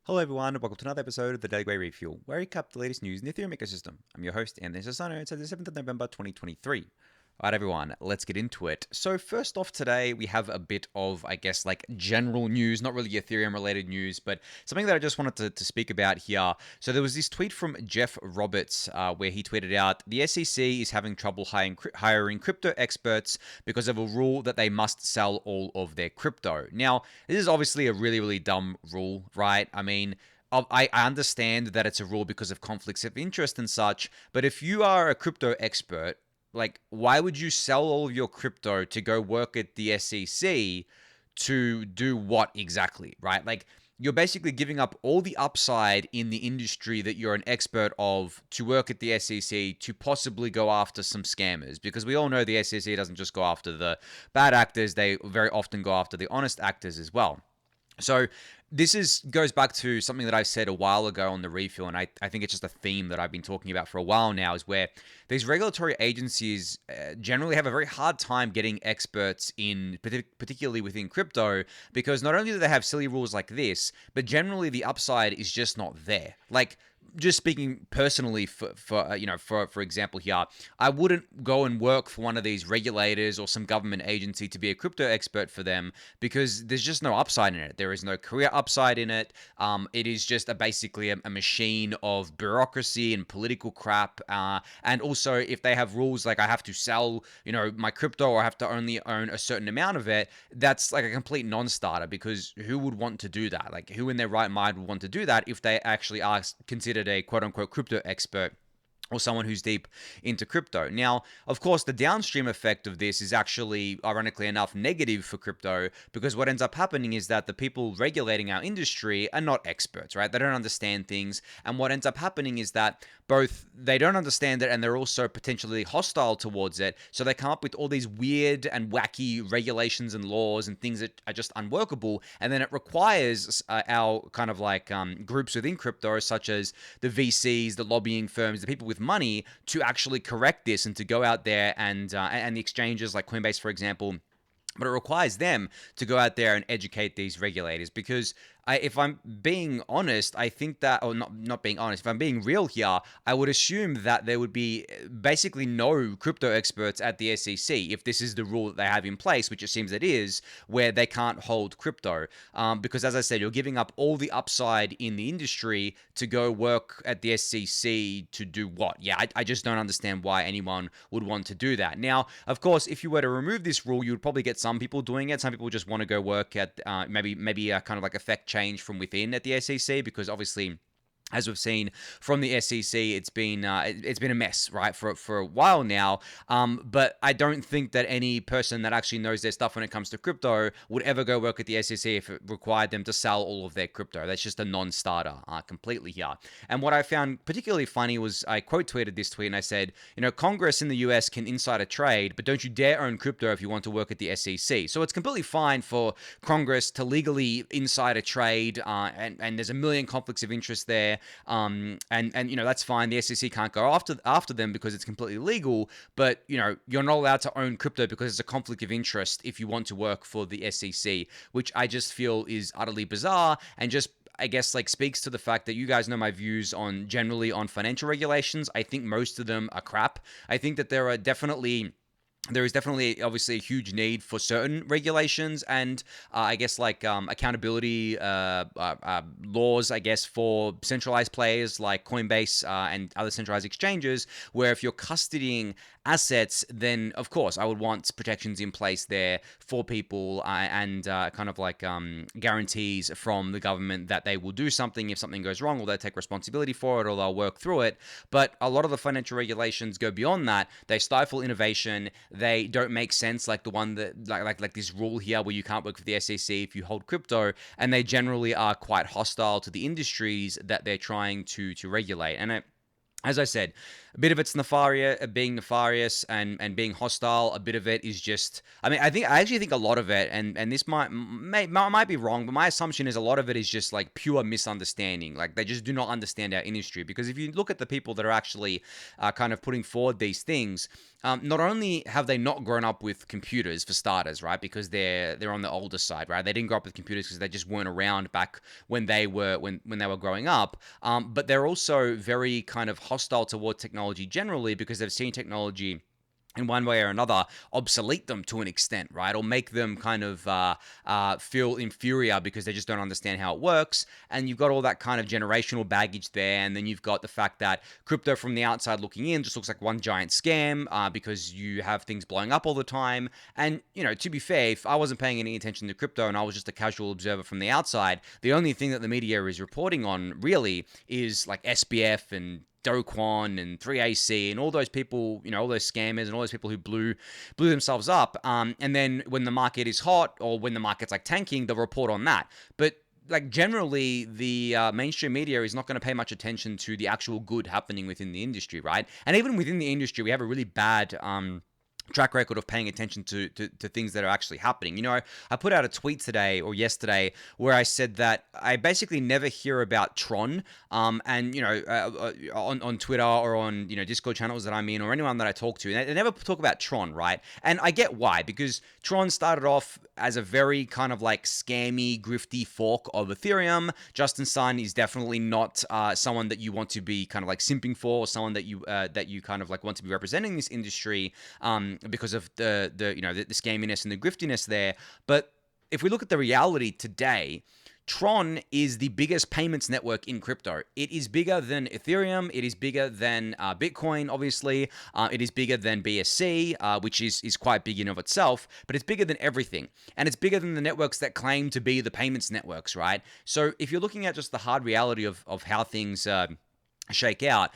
Hello everyone, and welcome to another episode of the Daily Gwei Refuel, where we recap the latest news in the Ethereum ecosystem. I'm your host, Anthony Sassano. It's the 7th of November, 2023. Alright everyone, let's get into it. So first off today, we have a bit of, general news, not really Ethereum related news, but something that I just wanted to speak about here. So there was this tweet from Jeff Roberts where he tweeted out, the SEC is having trouble hiring crypto experts because of a rule that they must sell all of their crypto. Now, this is obviously a really, really dumb rule, right? I mean, I understand that it's a rule because of conflicts of interest and such, but if you are a crypto expert, why would you sell all of your crypto to go work at the SEC to do what exactly, right? Like, you're basically giving up all the upside in the industry that you're an expert of to work at the SEC to possibly go after some scammers, because we all know the SEC doesn't just go after the bad actors, they very often go after the honest actors as well. So this goes back to something that I said a while ago on the refuel, and I think it's just a theme that I've been talking about for a while now, is where these regulatory agencies generally have a very hard time getting experts in, particularly within crypto, because not only do they have silly rules like this, but generally the upside is just not there. Like, just speaking personally for example here, I wouldn't go and work for one of these regulators or some government agency to be a crypto expert for them, because there's just no upside in it. There is no career upside in it. It is just basically a machine of bureaucracy and political crap. And also, if they have rules like I have to sell, my crypto, or I have to only own a certain amount of it, that's like a complete non-starter, because who would want to do that? Like, who in their right mind would want to do that if they actually are considered a quote-unquote crypto expert or someone who's deep into crypto? Now, of course, the downstream effect of this is actually, ironically enough, negative for crypto, because what ends up happening is that the people regulating our industry are not experts, right? They don't understand things, and what ends up happening is that both they don't understand it and they're also potentially hostile towards it, so they come up with all these weird and wacky regulations and laws and things that are just unworkable, and then it requires our kind of groups within crypto, such as the VCs, the lobbying firms, the people with money, to actually correct this and to go out there and the exchanges like Coinbase, for example. But it requires them to go out there and educate these regulators, because if I'm being honest, I think that, or not being honest, if I'm being real here, I would assume that there would be basically no crypto experts at the SEC if this is the rule that they have in place, which it seems it is, where they can't hold crypto. Because as I said, you're giving up all the upside in the industry to go work at the SEC to do what? Yeah, I just don't understand why anyone would want to do that. Now, of course, if you were to remove this rule, you would probably get some people doing it. Some people just want to go work at maybe a kind of like effect change from within at the SEC, because obviously, as we've seen from the SEC, it's been a mess, right, for a while now. But I don't think that any person that actually knows their stuff when it comes to crypto would ever go work at the SEC if it required them to sell all of their crypto. That's just a non-starter completely here. And what I found particularly funny was I quote tweeted this tweet and I said, Congress in the US can insider trade, but don't you dare own crypto if you want to work at the SEC. So it's completely fine for Congress to legally insider trade, and there's a million conflicts of interest there. And that's fine. The SEC can't go after them because it's completely legal. But you're not allowed to own crypto because it's a conflict of interest if you want to work for the SEC, which I just feel is utterly bizarre, and just, I guess, speaks to the fact that you guys know my views on generally on financial regulations. I think most of them are crap. I think that there is definitely obviously a huge need for certain regulations and accountability laws, I guess, for centralized players like Coinbase and other centralized exchanges, where if you're custodying assets, then of course I would want protections in place there for people, and guarantees from the government that they will do something if something goes wrong, or they'll take responsibility for it, or they'll work through it. But a lot of the financial regulations go beyond that. They stifle innovation. They don't make sense, like the one that like this rule here where you can't work for the SEC if you hold crypto, and they generally are quite hostile to the industries that they're trying to regulate. And as I said, a bit of it's being nefarious and being hostile. A bit of it is just, I mean, I actually think a lot of it, and this might be wrong, but my assumption is a lot of it is just like pure misunderstanding. Like they just do not understand our industry. Because if you look at the people that are actually kind of putting forward these things, not only have they not grown up with computers for starters, right? Because they're on the older side, right? They didn't grow up with computers because they just weren't around back when they were growing up. But they're also very kind of hostile toward technology generally because they've seen technology in one way or another obsolete them to an extent, right? Or make them kind of feel inferior because they just don't understand how it works. And you've got all that kind of generational baggage there. And then you've got the fact that crypto from the outside looking in just looks like one giant scam because you have things blowing up all the time. And, you know, to be fair, if I wasn't paying any attention to crypto and I was just a casual observer from the outside, the only thing that the media is reporting on really is like SBF and Do Kwon and 3AC and all those people, you know, all those scammers and all those people who blew themselves up. And then when the market is hot or when the market's like tanking, they'll report on that. But like generally, the mainstream media is not going to pay much attention to the actual good happening within the industry, right? And even within the industry, we have a really bad track record of paying attention to things that are actually happening. You know, I put out a tweet today or yesterday where I said that I basically never hear about Tron, and you know, on Twitter or on, you know, Discord channels that I'm in or anyone that I talk to, they never talk about Tron, right? And I get why, because Tron started off as a very kind of like scammy, grifty fork of Ethereum. Justin Sun is definitely not someone that you want to be kind of like simping for, or someone that you kind of like want to be representing this industry. Because of the scaminess and the griftiness there. But if we look at the reality today, Tron is the biggest payments network in crypto. It is bigger than Ethereum. It is bigger than Bitcoin, obviously. It is bigger than BSC, which is quite big in of itself, but it's bigger than everything. And it's bigger than the networks that claim to be the payments networks, right? So if you're looking at just the hard reality of how things shake out,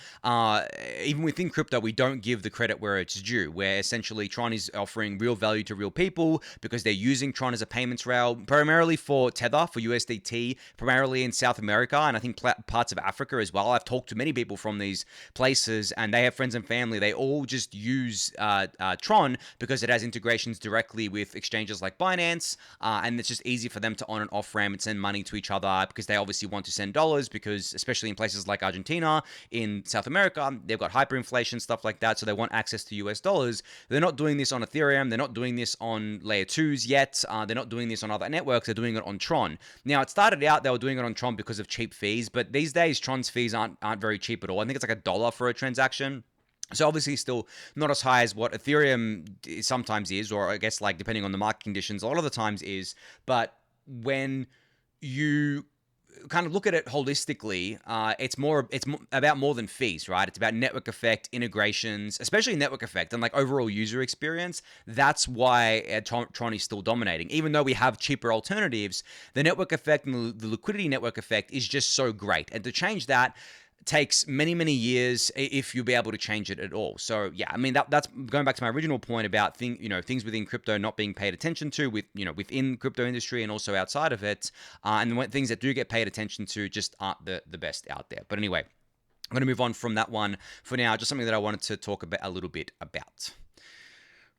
even within crypto, we don't give the credit where it's due, where essentially Tron is offering real value to real people because they're using Tron as a payments rail, primarily for Tether, for USDT, primarily in South America, and I think parts of Africa as well. I've talked to many people from these places, and they have friends and family. They all just use Tron because it has integrations directly with exchanges like Binance, and it's just easy for them to on and off ramp and send money to each other because they obviously want to send dollars, because especially in places like Argentina, in South America, they've got hyperinflation, stuff like that, so they want access to US dollars. They're not doing this on Ethereum. They're not doing this on layer 2s yet. They're not doing this on other networks. They're doing it on Tron. Now, it started out they were doing it on Tron because of cheap fees, but these days, Tron's fees aren't very cheap at all. I think it's like $1 for a transaction. So obviously still not as high as what Ethereum sometimes is, or I guess like depending on the market conditions, a lot of the times is. But when you kind of look at it holistically, it's about more than fees, right? It's about network effect, integrations, especially network effect, and like overall user experience. That's why Tron is still dominating. Even though we have cheaper alternatives, the network effect and the liquidity network effect is just so great. And to change that takes many years if you'll be able to change it at all. So yeah, I mean that's going back to my original point about things within crypto not being paid attention to within crypto industry and also outside of it, and when things that do get paid attention to just aren't the best out there. But anyway, I'm going to move on from that one for now. Just something that I wanted to talk about a little bit about.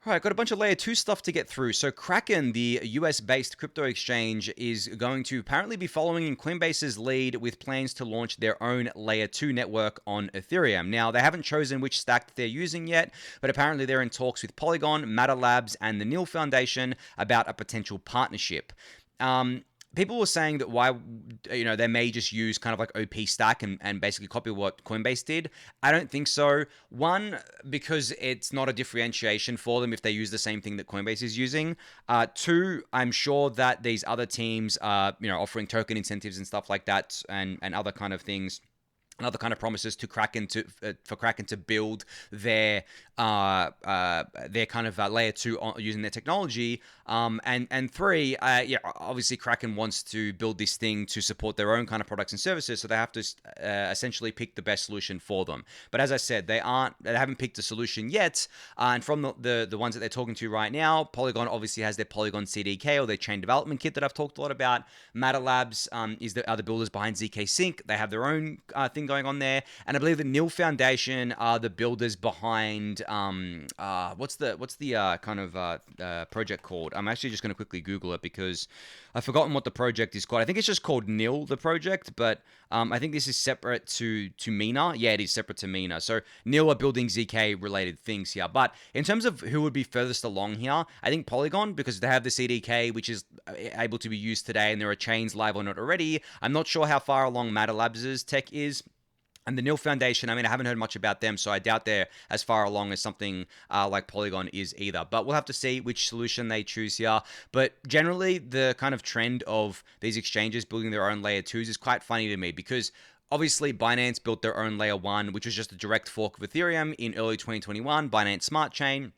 All right, got a bunch of layer 2 stuff to get through. So Kraken, the US-based crypto exchange, is going to apparently be following in Coinbase's lead with plans to launch their own layer 2 network on Ethereum. Now, they haven't chosen which stack that they're using yet, but apparently they're in talks with Polygon, Matter Labs, and the Nil Foundation about a potential partnership. People were saying that why, they may just use kind of like OP stack and basically copy what Coinbase did. I don't think so. One, because it's not a differentiation for them if they use the same thing that Coinbase is using. Two, I'm sure that these other teams are, offering token incentives and stuff like that and other kind of things. And other kind of promises to Kraken for Kraken to build their kind of layer 2 using their technology. And three, obviously Kraken wants to build this thing to support their own kind of products and services, so they have to essentially pick the best solution for them. But as I said, they haven't picked a solution yet. And from the ones that they're talking to right now, Polygon obviously has their Polygon CDK or their chain development kit that I've talked a lot about. Matter Labs are the builders behind ZK Sync. They have their own thing going on there. And I believe the Nil Foundation are the builders behind what's the project called? I'm actually just going to quickly Google it because I've forgotten what the project is called. I think it's just called Nil, the project, but I think this is separate to Mina. Yeah, it is separate to Mina. So Nil are building ZK related things here. But in terms of who would be furthest along here, I think Polygon, because they have the CDK, which is able to be used today, and there are chains live on it already. I'm not sure how far along Matter Labs' tech is. And the Nil Foundation, I mean, I haven't heard much about them, so I doubt they're as far along as something like Polygon is either. But we'll have to see which solution they choose here. But generally, the kind of trend of these exchanges building their own layer 2s is quite funny to me because obviously Binance built their own layer 1, which was just a direct fork of Ethereum in early 2021, Binance Smart Chain.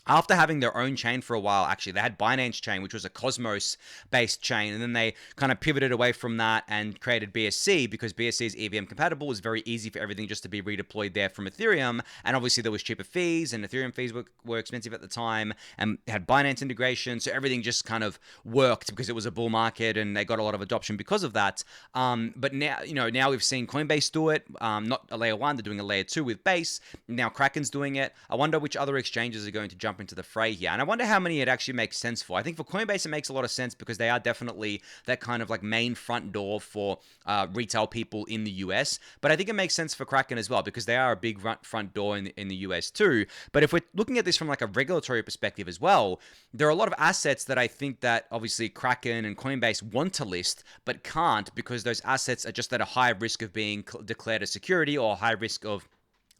After having their own chain for a while, actually, they had Binance Chain, which was a Cosmos-based chain, and then they kind of pivoted away from that and created BSC because BSC is EVM compatible. It was very easy for everything just to be redeployed there from Ethereum, and obviously there was cheaper fees, and Ethereum fees were expensive at the time, and had Binance integration, so everything just kind of worked because it was a bull market, and they got a lot of adoption because of that. But now, now we've seen Coinbase do it, not a layer 1, they're doing a layer 2 with Base. Now Kraken's doing it. I wonder which other exchanges are going to jump into the fray here. And I wonder how many it actually makes sense for. I think for Coinbase, it makes a lot of sense because they are definitely that kind of like main front door for retail people in the US. But I think it makes sense for Kraken as well because they are a big front door in the US too. But if we're looking at this from like a regulatory perspective as well, there are a lot of assets that I think that obviously Kraken and Coinbase want to list, but can't because those assets are just at a high risk of being declared a security or high risk of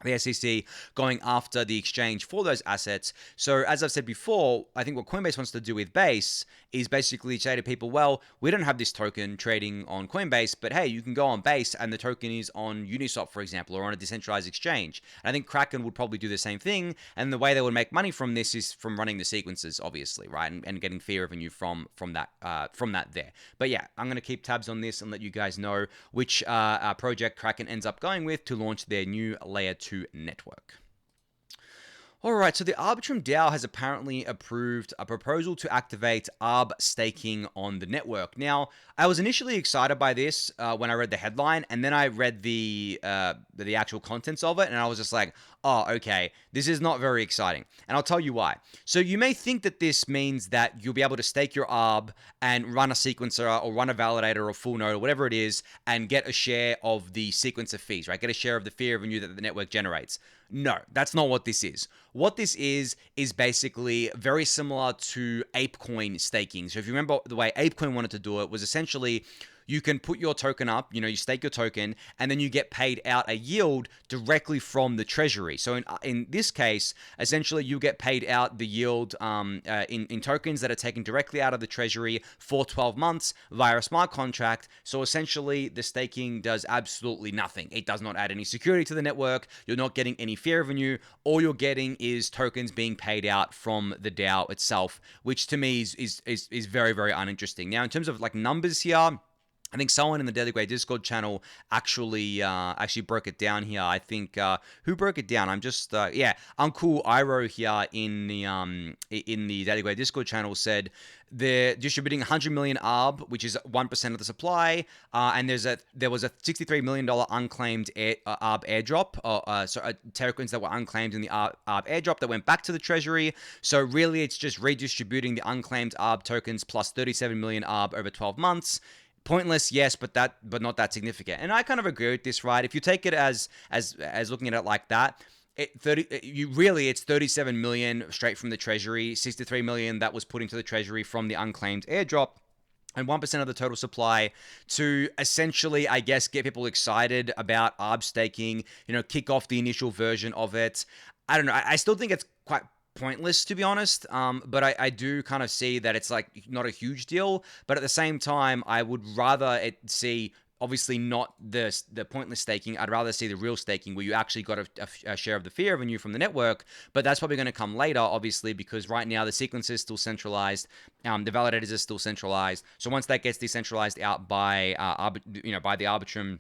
the SEC going after the exchange for those assets. So as I've said before, I think what Coinbase wants to do with Base is basically say to people, well, we don't have this token trading on Coinbase, but hey, you can go on Base and the token is on Uniswap, for example, or on a decentralized exchange. And I think Kraken would probably do the same thing. And the way they would make money from this is from running the sequences, obviously, right? And getting fee revenue from that there. But yeah, I'm going to keep tabs on this and let you guys know which project Kraken ends up going with to launch their new layer 2 network. Alright, so the Arbitrum DAO has apparently approved a proposal to activate ARB staking on the network. Now, I was initially excited by this when I read the headline, and then I read the actual contents of it, and I was just like, oh, okay, this is not very exciting. And I'll tell you why. So you may think that this means that you'll be able to stake your ARB and run a sequencer or run a validator or full node or whatever it is and get a share of the sequencer fees, right? Get a share of the fee revenue that the network generates. No, that's not what this is. What this is basically very similar to ApeCoin staking. So if you remember the way ApeCoin wanted to do it was essentially you can put your token up, you stake your token, and then you get paid out a yield directly from the treasury. So in this case, essentially you get paid out the yield in tokens that are taken directly out of the treasury for 12 months via a smart contract. So essentially the staking does absolutely nothing. It does not add any security to the network. You're not getting any fee revenue. All you're getting is tokens being paid out from the DAO itself, which to me is very, very uninteresting. Now, in terms of like numbers here, I think someone in the Daily Gwei Discord channel actually broke it down here. I think who broke it down? I'm just Uncle Iro here in the Daily Gwei Discord channel said they're distributing 100 million ARB, which is 1% of the supply, and there was a $63 million unclaimed ARB airdrop, tokens that were unclaimed in the ARB airdrop that went back to the treasury. So really, it's just redistributing the unclaimed ARB tokens plus 37 million ARB over 12 months. Pointless, yes, but not that significant. And I kind of agree with this, right? If you take it as looking at it like that, it's 37 million straight from the treasury, 63 million that was put into the treasury from the unclaimed airdrop, and 1% of the total supply to essentially, I guess, get people excited about ARB staking, kick off the initial version of it. I don't know. I still think it's quite pointless, to be honest, but I do kind of see that it's like not a huge deal, but at the same time I would rather see obviously not the pointless staking. I'd rather see the real staking where you actually got a share of the fee revenue from the network, but that's probably going to come later, obviously, because right now the sequencer is still centralized, the validators are still centralized. So once that gets decentralized out by by the Arbitrum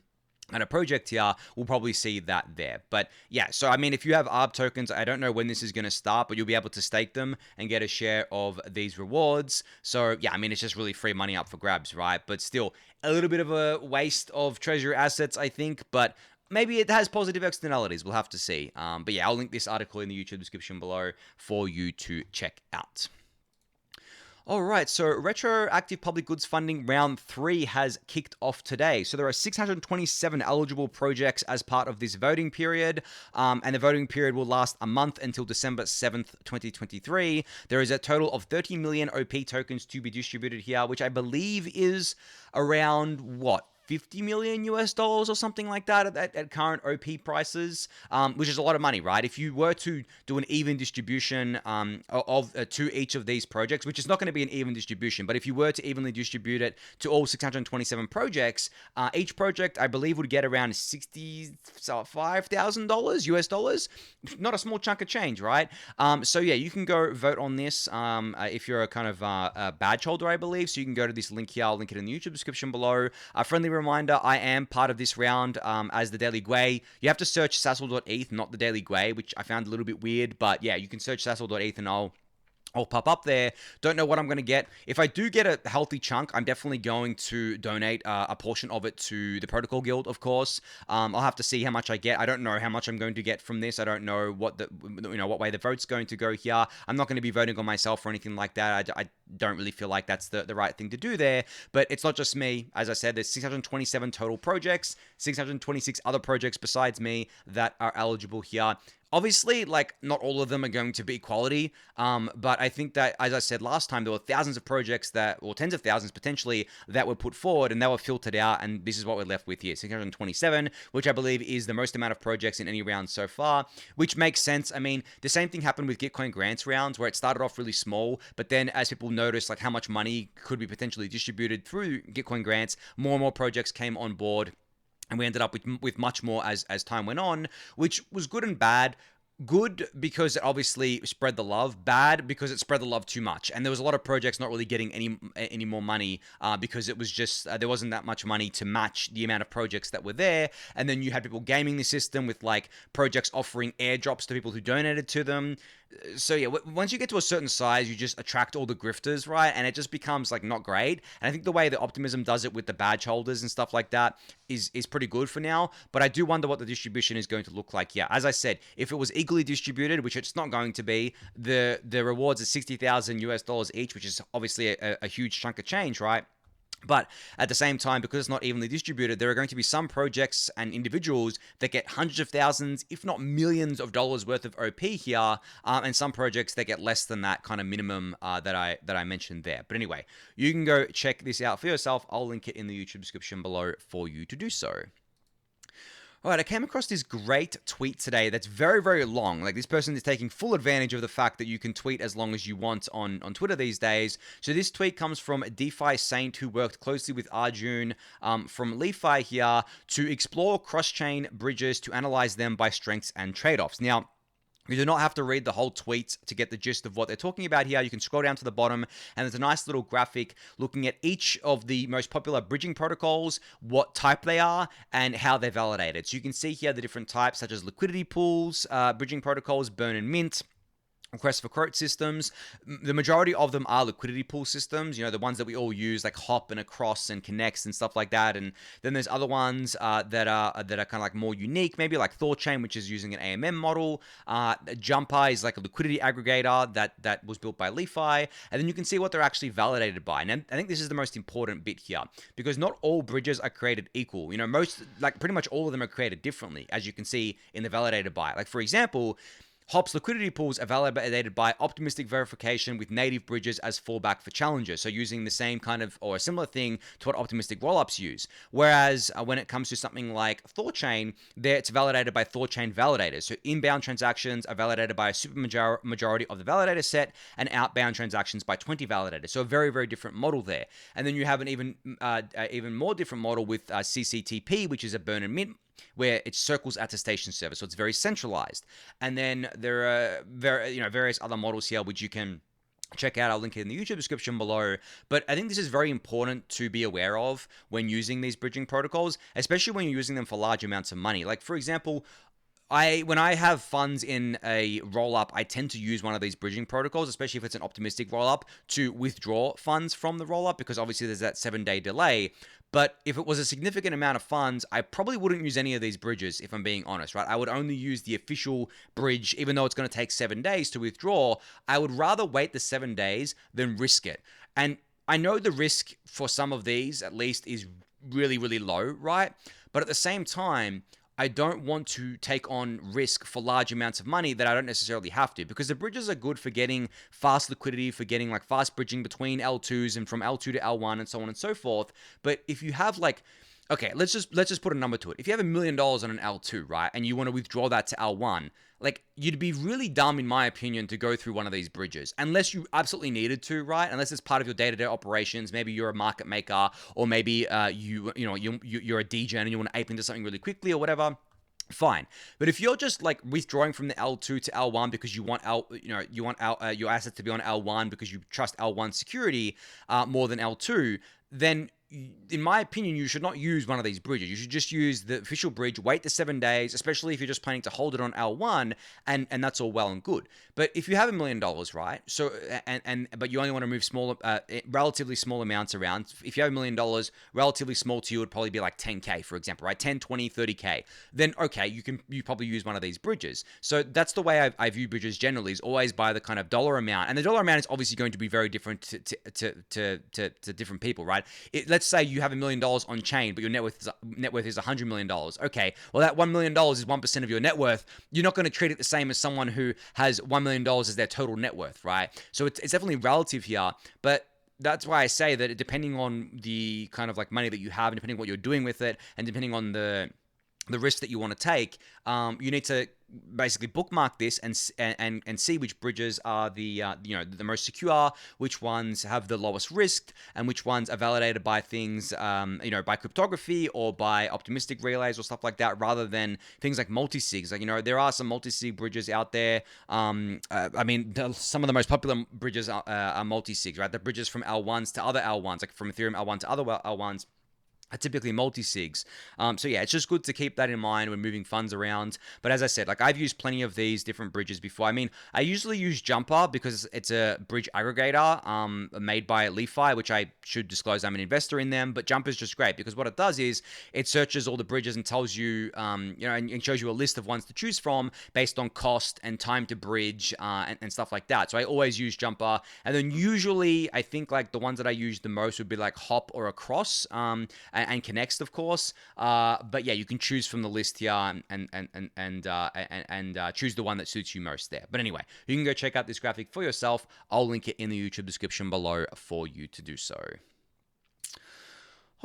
and a project here, we'll probably see that there. But yeah, so I mean, if you have ARB tokens, I don't know when this is going to start, but you'll be able to stake them and get a share of these rewards. So yeah, I mean, it's just really free money up for grabs, right? But still, a little bit of a waste of treasury assets, I think. But maybe it has positive externalities. We'll have to see. But yeah, I'll link this article in the YouTube description below for you to check out. All right, so Retroactive Public Goods Funding Round 3 has kicked off today. So there are 627 eligible projects as part of this voting period, and the voting period will last a month until December 7th, 2023. There is a total of 30 million OP tokens to be distributed here, which I believe is around, what, 50 million US dollars or something like that at current OP prices, which is a lot of money, right? If you were to do an even distribution to each of these projects, which is not going to be an even distribution, but if you were to evenly distribute it to all 627 projects, each project, I believe, would get around $65,000 US dollars. Not a small chunk of change, right? So yeah, you can go vote on this if you're a kind of a badge holder, I believe. So you can go to this link here. I'll link it in the YouTube description below. A friendly reminder, I am part of this round as the Daily Gwei. You have to search sassel.eth, not the Daily Gwei, which I found a little bit weird, but yeah, you can search sassel.eth and I'll pop up there. Don't know what I'm going to get. If I do get a healthy chunk, I'm definitely going to donate a portion of it to the Protocol Guild, of course. I'll have to see how much I get. I don't know how much I'm going to get from this. I don't know what what way the vote's going to go here. I'm not going to be voting on myself or anything like that. I don't really feel like that's the right thing to do there. But it's not just me. As I said, there's 627 total projects, 626 other projects besides me that are eligible here. Obviously, like, not all of them are going to be quality, but I think that, as I said last time, there were thousands of projects or tens of thousands potentially, that were put forward, and they were filtered out, and this is what we're left with here, 627, which I believe is the most amount of projects in any round so far, which makes sense. I mean, the same thing happened with Gitcoin grants rounds, where it started off really small, but then as people noticed, like, how much money could be potentially distributed through Gitcoin grants, more and more projects came on board. And we ended up with much more as time went on, which was good and bad. Good because it obviously spread the love. Bad because it spread the love too much. And there was a lot of projects not really getting any more money because it was just there wasn't that much money to match the amount of projects that were there. And then you had people gaming the system with like projects offering airdrops to people who donated to them. So yeah, once you get to a certain size, you just attract all the grifters, right? And it just becomes like not great. And I think the way that Optimism does it with the badge holders and stuff like that is pretty good for now. But I do wonder what the distribution is going to look like. Yeah, as I said, if it was equally distributed, which it's not going to be, the rewards are 60,000 US dollars each, which is obviously a huge chunk of change, right? But at the same time, because it's not evenly distributed, there are going to be some projects and individuals that get hundreds of thousands, if not millions of dollars worth of OP here, and some projects that get less than that kind of minimum that I mentioned there. But anyway, you can go check this out for yourself. I'll link it in the YouTube description below for you to do so. All right, I came across this great tweet today that's very, very long. Like, this person is taking full advantage of the fact that you can tweet as long as you want on Twitter these days. So this tweet comes from DeFi Saint, who worked closely with Arjun from LeFi here to explore cross-chain bridges to analyze them by strengths and trade-offs. Now, you do not have to read the whole tweet to get the gist of what they're talking about here. You can scroll down to the bottom, and there's a nice little graphic looking at each of the most popular bridging protocols, what type they are, and how they're validated. So you can see here the different types, such as liquidity pools, bridging protocols, burn and mint, request for quote systems. The majority of them are liquidity pool systems, you know, the ones that we all use, like Hop and Across and Connects and stuff like that. And then there's other ones that are kind of like more unique, maybe like ThorChain, which is using an AMM model. Jumper is like a liquidity aggregator that was built by LeFi. And then you can see what they're actually validated by. And I think this is the most important bit here, because not all bridges are created equal. You know, pretty much all of them are created differently, as you can see in the validated by. Like, for example, Hop's liquidity pools are validated by optimistic verification with native bridges as fallback for challenges. So using the same kind of, or a similar thing to what optimistic rollups use. Whereas when it comes to something like ThorChain, it's validated by ThorChain validators. So inbound transactions are validated by a super majority of the validator set, and outbound transactions by 20 validators. So a very, very different model there. And then you have an even more different model with CCTP, which is a burn and mint, where it circles attestation service, so it's very centralized. And then there are various other models here which you can check out. I'll link it in the YouTube description below. But I think this is very important to be aware of when using these bridging protocols, especially when you're using them for large amounts of money. Like, for example, when I have funds in a roll-up, I tend to use one of these bridging protocols, especially if it's an optimistic roll-up, to withdraw funds from the roll-up, because obviously there's that 7-day delay. But if it was a significant amount of funds, I probably wouldn't use any of these bridges, if I'm being honest, right? I would only use the official bridge, even though it's going to take 7 days to withdraw. I would rather wait the 7 days than risk it. And I know the risk for some of these, at least, is really, really low, right? But at the same time, I don't want to take on risk for large amounts of money that I don't necessarily have to, because the bridges are good for getting fast liquidity, for getting like fast bridging between L2s and from L2 to L1 and so on and so forth. But if you have like, okay, let's just put a number to it. If you have $1 million on an L2, right, and you want to withdraw that to L1, like, you'd be really dumb, in my opinion, to go through one of these bridges, unless you absolutely needed to, right? Unless it's part of your day-to-day operations. Maybe you're a market maker, or maybe you're a DJ and you want to ape into something really quickly or whatever. Fine. But if you're just like withdrawing from the L2 to L1 because you want your assets to be on L1 because you trust L1 security more than L2, then in my opinion, you should not use one of these bridges. You should just use the official bridge, wait the 7 days, especially if you're just planning to hold it on L1, and that's all well and good. But if you have $1 million, right? So but you only want to move relatively small amounts around. If you have $1 million, relatively small to you would probably be like 10K, for example, right? 10, 20, 30K. Then okay, you probably use one of these bridges. So that's the way I view bridges generally, is always by the kind of dollar amount, and the dollar amount is obviously going to be very different to different people, right? Let's say you have $1 million on chain, but your net worth is $100 million. Okay, well, that $1 million is 1% of your net worth. You're not going to treat it the same as someone who has $1 million as their total net worth, right? So it's definitely relative here, but that's why I say that depending on the kind of like money that you have, and depending on what you're doing with it, and depending on the risk that you want to take, you need to basically bookmark this and see which bridges are the most secure, which ones have the lowest risk, and which ones are validated by things by cryptography or by optimistic relays or stuff like that, rather than things like multi-sigs. Like, there are some multi-sig bridges out there. Some of the most popular bridges are multi-sigs, right? The bridges from L1s to other L1s, like from Ethereum L1 to other L1s, are typically multi-sigs. So yeah, it's just good to keep that in mind when moving funds around. But as I said, like, I've used plenty of these different bridges before. I mean, I usually use Jumper because it's a bridge aggregator made by LeFi, which I should disclose I'm an investor in them. But Jumper is just great because what it does is it searches all the bridges and tells you, and shows you a list of ones to choose from based on cost and time to bridge and stuff like that. So I always use Jumper. And then usually I think like the ones that I use the most would be like Hop or Across. And Connects, of course. But yeah, you can choose from the list here and choose the one that suits you most there. But anyway, you can go check out this graphic for yourself. I'll link it in the YouTube description below for you to do so.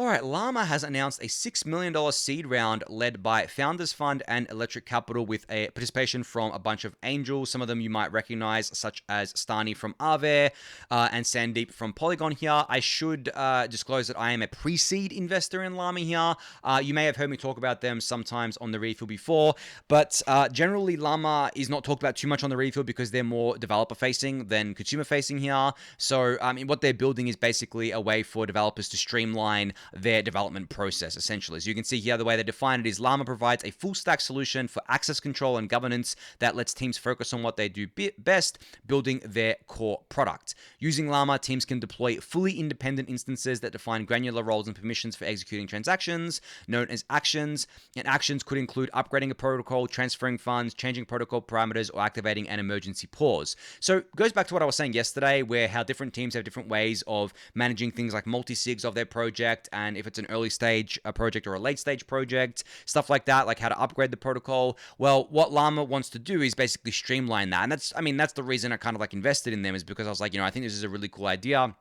All right, Llama has announced a $6 million seed round led by Founders Fund and Electric Capital, with a participation from a bunch of angels. Some of them you might recognize, such as Stani from ARB and Sandeep from Polygon here. I should disclose that I am a pre-seed investor in Llama here. You may have heard me talk about them sometimes on the refill before, but generally Llama is not talked about too much on the refill because they're more developer-facing than consumer-facing here. So what they're building is basically a way for developers to streamline their development process, essentially. So you can see here the way they define it is Llama provides a full stack solution for access control and governance that lets teams focus on what they do best, building their core product. Using Llama, teams can deploy fully independent instances that define granular roles and permissions for executing transactions, known as actions. And actions could include upgrading a protocol, transferring funds, changing protocol parameters, or activating an emergency pause. So it goes back to what I was saying yesterday, where how different teams have different ways of managing things like multi-sigs of their project, and if it's an early stage project or a late stage project, stuff like that, like how to upgrade the protocol. Well, what Llama wants to do is basically streamline that. And that's the reason I kind of like invested in them, is because I was like, I think this is a really cool idea.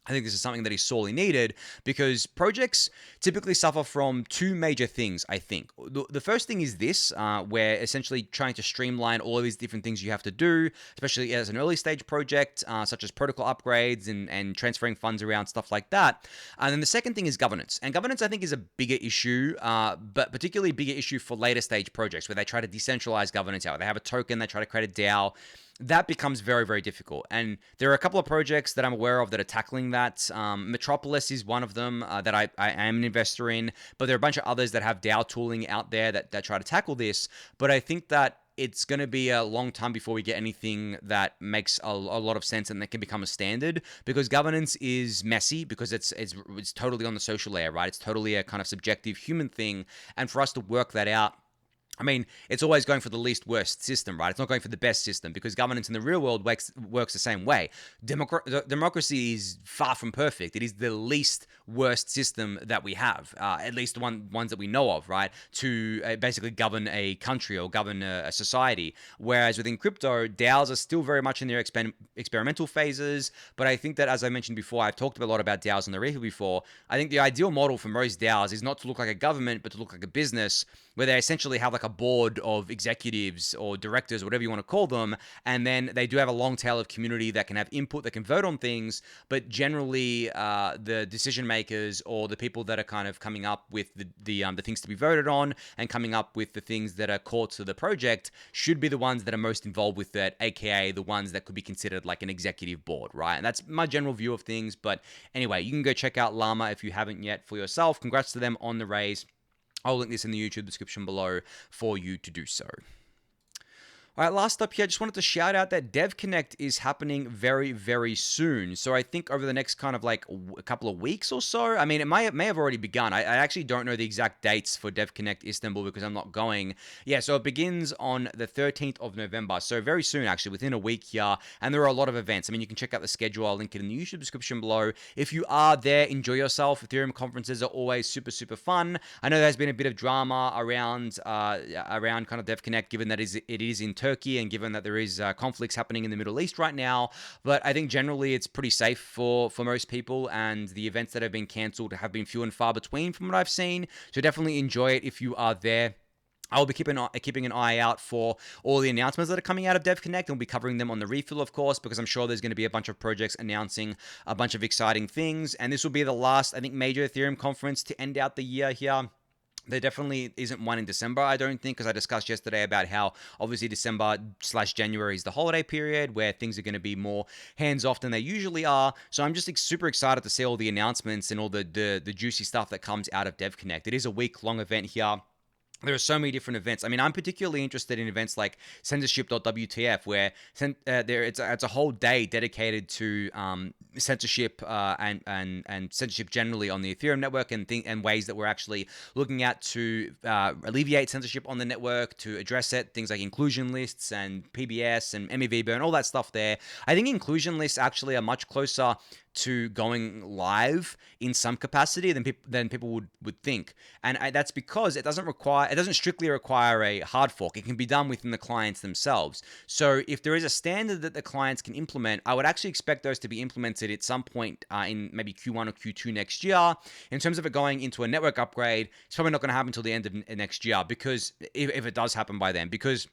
I think this is something that is sorely needed, because projects typically suffer from two major things, I think. The first thing is this, where essentially trying to streamline all of these different things you have to do, especially as an early stage project, such as protocol upgrades and transferring funds around, stuff like that. And then the second thing is governance. And governance, I think, is a bigger issue, but particularly bigger issue for later stage projects, where they try to decentralize governance out. They have a token, they try to create a DAO. That becomes very, very difficult. And there are a couple of projects that I'm aware of that are tackling that. Metropolis is one of them that I am an investor in, but there are a bunch of others that have DAO tooling out out there that try to tackle this, but I think that it's going to be a long time before we get anything that makes a lot of sense and that can become a standard, because governance is messy, because it's totally on the social layer, right? It's totally a kind of subjective human thing, and for us to work that out, I mean, it's always going for the least worst system, right? It's not going for the best system, because governance in the real world works the same way. Democracy is far from perfect. It is the least worst system that we have, at least the ones that we know of, right? To basically govern a country or govern a society. Whereas within crypto, DAOs are still very much in their experimental phases. But I think that, as I mentioned before, I've talked a lot about DAOs on the review before. I think the ideal model for most DAOs is not to look like a government, but to look like a business, where they essentially have like a board of executives or directors, whatever you want to call them, and then they do have a long tail of community that can have input, that can vote on things, but generally the decision makers, or the people that are kind of coming up with the things to be voted on and coming up with the things that are core to the project, should be the ones that are most involved with it, aka the ones that could be considered like an executive board, right? And that's my general view of things. But anyway, you can go check out Llama if you haven't yet for yourself. Congrats to them on the raise. I'll link this in the YouTube description below for you to do so. All right, last up here, I just wanted to shout out that DevConnect is happening very, very soon. So I think over the next kind of like a couple of weeks or so. I mean, it may have already begun. I actually don't know the exact dates for DevConnect Istanbul, because I'm not going. Yeah, so it begins on the 13th of November. So very soon, actually, within a week here. And there are a lot of events. I mean, you can check out the schedule. I'll link it in the YouTube description below. If you are there, enjoy yourself. Ethereum conferences are always super, super fun. I know there's been a bit of drama around kind of DevConnect, given that it is in Turkey, and given that there is conflicts happening in the Middle East right now. But I think generally it's pretty safe for most people, and the events that have been cancelled have been few and far between from what I've seen. So definitely enjoy it if you are there. I'll be keeping an eye out for all the announcements that are coming out of DevConnect, and we'll be covering them on the refill, of course, because I'm sure there's going to be a bunch of projects announcing a bunch of exciting things. And this will be the last, I think, major Ethereum conference to end out the year here. There definitely isn't one in December, I don't think, because I discussed yesterday about how obviously December/January is the holiday period where things are going to be more hands-off than they usually are. So I'm just super excited to see all the announcements and all the juicy stuff that comes out of DevConnect. It is a week-long event here. There are so many different events. I mean, I'm particularly interested in events like censorship.wtf, where it's a whole day dedicated to censorship and censorship generally on the Ethereum network, and ways that we're actually looking at to alleviate censorship on the network, to address it. Things like inclusion lists and PBS and MEV burn, all that stuff there. I think inclusion lists actually are much closer to going live in some capacity than people would think, and that's because it doesn't strictly require a hard fork. It can be done within the clients themselves. So if there is a standard that the clients can implement, I would actually expect those to be implemented at some point in maybe Q1 or Q2 next year. In terms of it going into a network upgrade, it's probably not going to happen until the end of next year, because if it does happen by then, because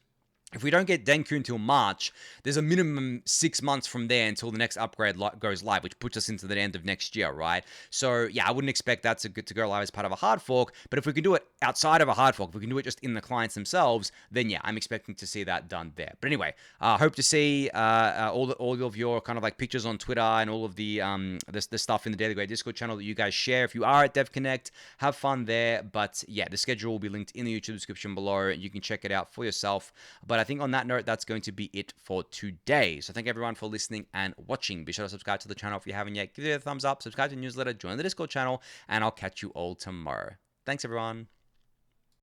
if we don't get Denku until March, there's a minimum 6 months from there until the next upgrade goes live, which puts us into the end of next year, right? So yeah, I wouldn't expect that to go live as part of a hard fork. But if we can do it outside of a hard fork, if we can do it just in the clients themselves, then yeah, I'm expecting to see that done there. But anyway, hope to see all of your kind of like pictures on Twitter and all of the stuff in the Daily Gwei Discord channel that you guys share. If you are at DevConnect, have fun there. But yeah, the schedule will be linked in the YouTube description below. You can check it out for yourself. But I think on that note, that's going to be it for today. So thank everyone for listening and watching. Be sure to subscribe to the channel if you haven't yet. Give it a thumbs up, subscribe to the newsletter, join the Discord channel, and I'll catch you all tomorrow. Thanks, everyone.